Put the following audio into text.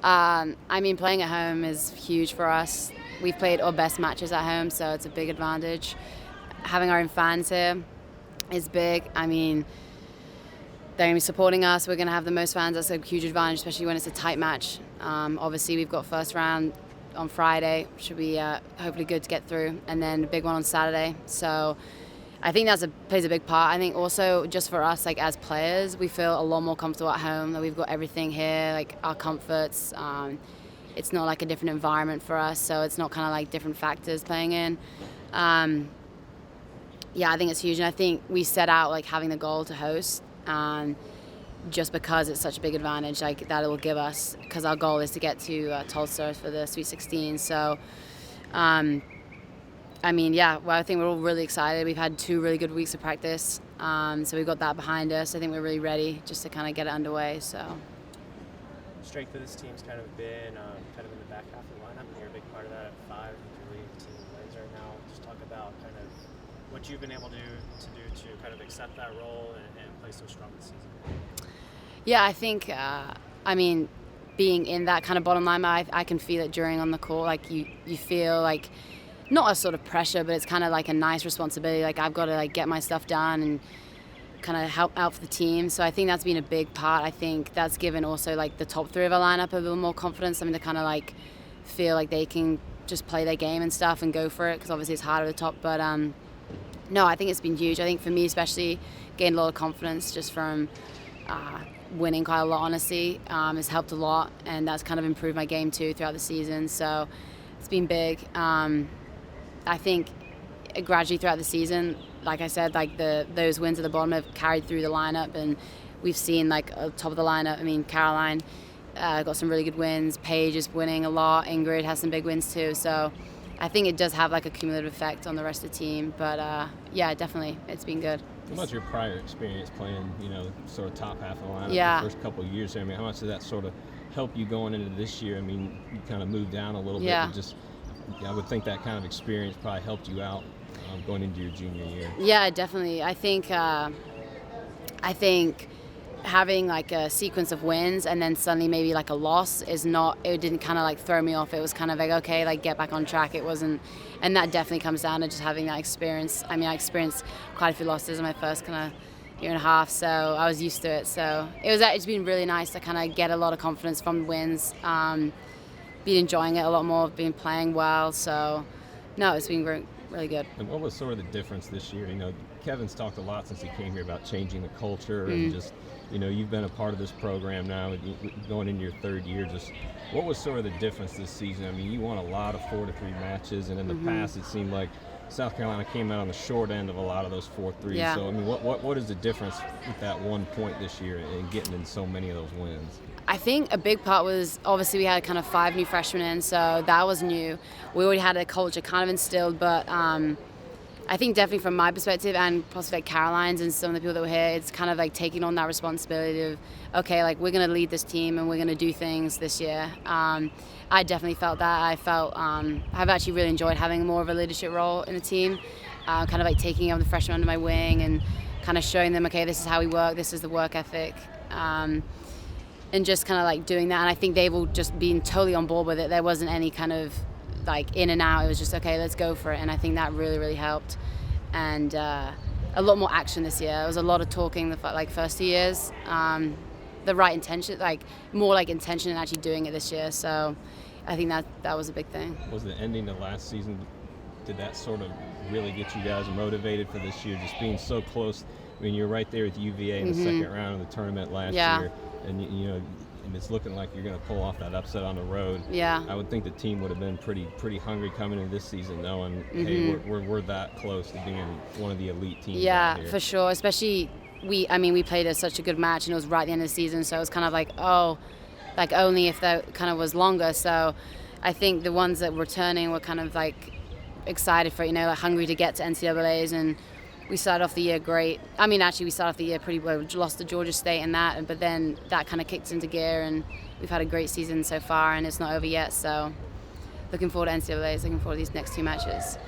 I mean, playing at home is huge for us. We've played our best matches at home, so it's a big advantage. Having our own fans here is big. I mean, they're going to be supporting us. We're going to have the most fans. That's a huge advantage, especially when it's a tight match. Obviously, we've got first round on Friday, which should be hopefully good to get through, and then a big one on Saturday. So I think plays a big part. I think also just for us, like as players, we feel a lot more comfortable at home. That we've got everything here, like our comforts. It's not like a different environment for us, so it's not kind of like different factors playing in. Yeah, I think it's huge, and I think we set out like having the goal to host, just because it's such a big advantage, like that it will give us, because our goal is to get to Tulsa for the Sweet 16. So, I mean, yeah, well, I think we're all really excited. We've had 2 really good weeks of practice, so we've got that behind us. I think we're really ready just to kind of get it underway. So. Strength of this team's kind of been kind of in the back half of the lineup, and you're a big part of that at 5. You're leading the team in wins right now. Just talk about kind of what you've been able to do to kind of accept that role and play so strong this season. Yeah, I think, I mean, being in that kind of bottom line, I can feel it during on the court. Like you feel like not a sort of pressure, but it's kind of like a nice responsibility. Like I've got to like get my stuff done and kind of help out for the team. So I think that's been a big part. I think that's given also like the top 3 of our lineup a little more confidence. I mean, to kind of like feel like they can just play their game and stuff and go for it, because obviously it's hard at the top. But no, I think it's been huge. I think for me especially, gained a lot of confidence just from winning quite a lot, honestly. Has helped a lot, and that's kind of improved my game too throughout the season. So it's been big. I think gradually throughout the season, like I said, like those wins at the bottom have carried through the lineup, and we've seen like top of the lineup. I mean, Caroline got some really good wins. Paige is winning a lot. Ingrid has some big wins too. So I think it does have like a cumulative effect on the rest of the team. But yeah, definitely, it's been good. How much your prior experience playing, sort of top half of the lineup Yeah. the first couple of years there? I mean, how much did that sort of help you going into this year? I mean, you kind of moved down a little bit. Yeah. And just, I would think that kind of experience probably helped you out going into your junior year. Yeah, definitely. I think having like a sequence of wins and then suddenly maybe like a loss it didn't kind of like throw me off. It was kind of like, okay, like get back on track. It wasn't, and that definitely comes down to just having that experience. I mean, I experienced quite a few losses in my first kind of year and a half, so I was used to it. So it's been really nice to kind of get a lot of confidence from wins. Been enjoying it a lot more, been playing well. So no, it's been really good. And what was sort of the difference this year? Kevin's talked a lot since he came here about changing the culture and just, you've been a part of this program now, going into your 3rd year. Just what was sort of the difference this season? I mean, you won a lot of 4-3 matches, and in the past it seemed like South Carolina came out on the short end of a lot of those 4-3s. Yeah. So, I mean, what is the difference with that 1 point this year and getting in so many of those wins? I think a big part was obviously we had kind of 5 new freshmen in, so that was new. We already had a culture kind of instilled, but I think definitely from my perspective and possibly like Caroline's and some of the people that were here, it's kind of like taking on that responsibility of, okay, like we're going to lead this team and we're going to do things this year. I definitely felt that. I've actually really enjoyed having more of a leadership role in the team, kind of like taking the freshmen under my wing and kind of showing them, okay, this is how we work, this is the work ethic. And just kind of like doing that, and I think they've all just been totally on board with it. There wasn't any kind of like in and out. It was just, okay, let's go for it, and I think that really, really helped. And a lot more action this year. There was a lot of talking the first 2 years. The right intention, like more like intention, and actually doing it this year. So I think that was a big thing. Was the ending of last season, did that sort of really get you guys motivated for this year, just being so close? I mean, you're right there with UVA in the second round of the tournament last year, and and it's looking like you're going to pull off that upset on the road. Yeah. I would think the team would have been pretty hungry coming into this season, knowing, hey, we're that close to being one of the elite teams. Yeah, out here. for sure. Especially we played such a good match, and it was right at the end of the season, so it was kind of like, oh, like only if that kind of was longer. So I think the ones that were returning were kind of like excited for, like hungry to get to NCAAs, and we started off the year great. I mean, actually, we started off the year pretty well. We lost to Georgia State and that, but then that kind of kicked into gear, and we've had a great season so far, and it's not over yet. So looking forward to NCAAs, looking forward to these next 2 matches.